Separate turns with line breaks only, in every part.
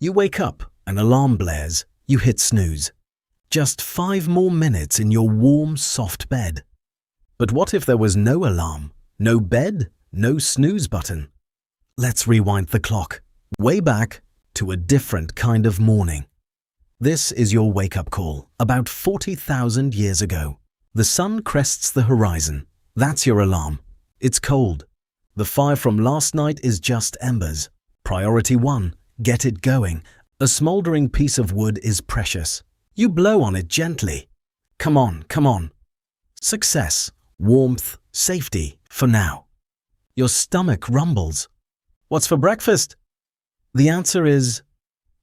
You wake up, an alarm blares, you hit snooze. Just 5 more minutes in your warm, soft bed. But what if there was no alarm, no bed, no snooze button? Let's rewind the clock, way back to a different kind of morning. This is your wake-up call, about 40,000 years ago. The sun crests the horizon. That's your alarm. It's cold. The fire from last night is just embers. Priority 1, get it going. A smoldering piece of wood is precious. You blow on it gently. Come on, come on. Success, warmth, safety, for now. Your stomach rumbles. What's for breakfast? The answer is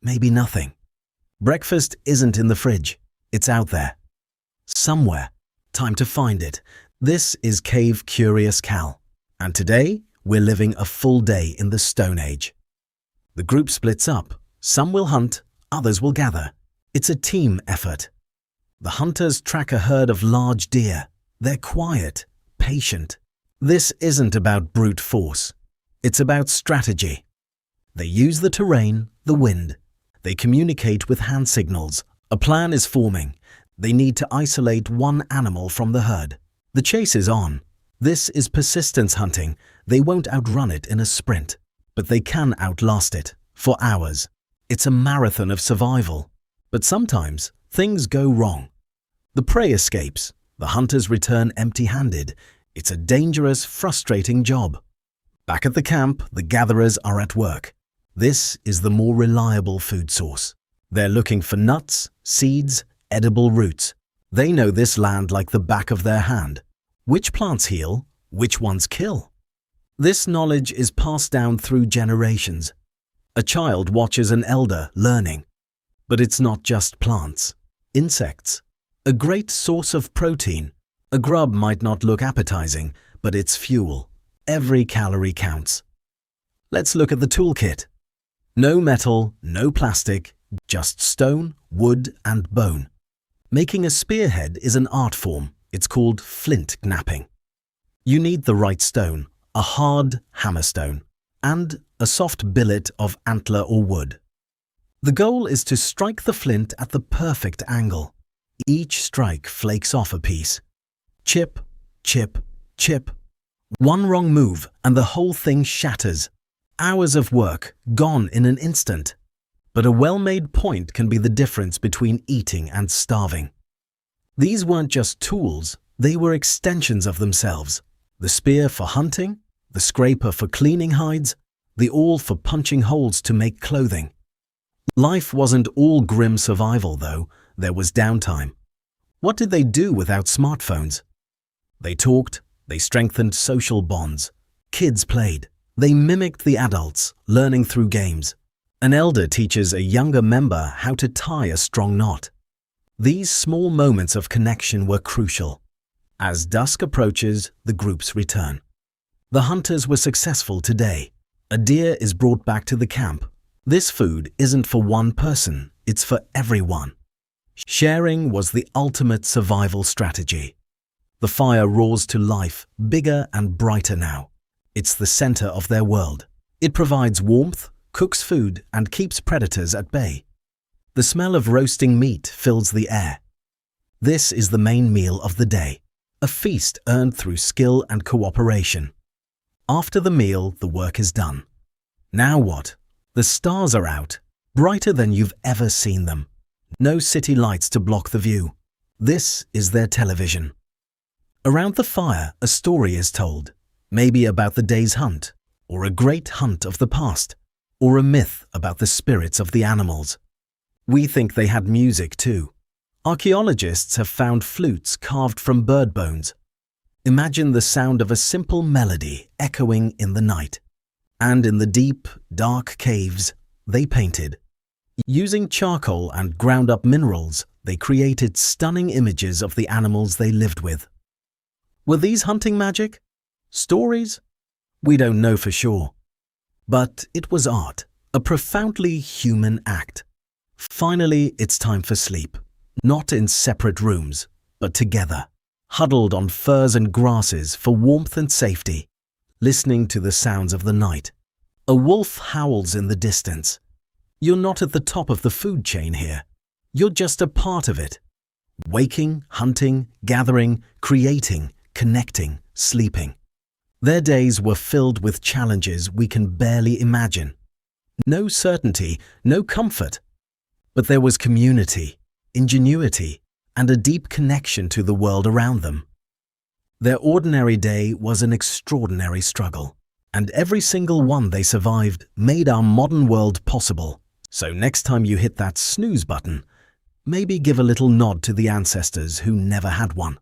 maybe nothing. Breakfast isn't in the fridge. It's out there. Somewhere. Time to find it. This is Cave Curious Cal. And today, we're living a full day in the Stone Age. The group splits up. Some will hunt, others will gather. It's a team effort. The hunters track a herd of large deer. They're quiet, patient. This isn't about brute force. It's about strategy. They use the terrain, the wind. They communicate with hand signals. A plan is forming. They need to isolate one animal from the herd. The chase is on. This is persistence hunting. They won't outrun it in a sprint, but they can outlast it for hours. It's a marathon of survival. But sometimes things go wrong. The prey escapes. The hunters return empty-handed. It's a dangerous, frustrating job. Back at the camp, the gatherers are at work. This is the more reliable food source. They're looking for nuts, seeds, edible roots. They know this land like the back of their hand. Which plants heal? Which ones kill? This knowledge is passed down through generations. A child watches an elder learning. But it's not just plants. Insects. A great source of protein. A grub might not look appetizing, but it's fuel. Every calorie counts. Let's look at the toolkit. No metal, no plastic, just stone, wood, and bone. Making a spearhead is an art form. It's called flint knapping. You need the right stone, a hard hammerstone, and a soft billet of antler or wood. The goal is to strike the flint at the perfect angle. Each strike flakes off a piece. Chip, chip, chip. One wrong move and the whole thing shatters. Hours of work gone in an instant. But a well-made point can be the difference between eating and starving. These weren't just tools, they were extensions of themselves. The spear for hunting, the scraper for cleaning hides, the awl for punching holes to make clothing. Life wasn't all grim survival though, there was downtime. What did they do without smartphones? They talked, they strengthened social bonds. Kids played, they mimicked the adults, learning through games. An elder teaches a younger member how to tie a strong knot. These small moments of connection were crucial. As dusk approaches, the groups return. The hunters were successful today. A deer is brought back to the camp. This food isn't for one person, it's for everyone. Sharing was the ultimate survival strategy. The fire roars to life, bigger and brighter now. It's the center of their world. It provides warmth, cooks food, and keeps predators at bay. The smell of roasting meat fills the air. This is the main meal of the day, a feast earned through skill and cooperation. After the meal, the work is done. Now what? The stars are out, brighter than you've ever seen them. No city lights to block the view. This is their television. Around the fire, a story is told, maybe about the day's hunt, or a great hunt of the past, or a myth about the spirits of the animals. We think they had music too. Archaeologists have found flutes carved from bird bones. Imagine the sound of a simple melody echoing in the night. And in the deep, dark caves, they painted. Using charcoal and ground-up minerals, they created stunning images of the animals they lived with. Were these hunting magic? Stories? We don't know for sure. But it was art, a profoundly human act. Finally, it's time for sleep. Not in separate rooms, but together, huddled on furs and grasses for warmth and safety, listening to the sounds of the night. A wolf howls in the distance. You're not at the top of the food chain here. You're just a part of it. Waking, hunting, gathering, creating, connecting, sleeping. Their days were filled with challenges we can barely imagine. No certainty, no comfort. But there was community, ingenuity, and a deep connection to the world around them. Their ordinary day was an extraordinary struggle, and every single one they survived made our modern world possible. So next time you hit that snooze button, maybe give a little nod to the ancestors who never had one.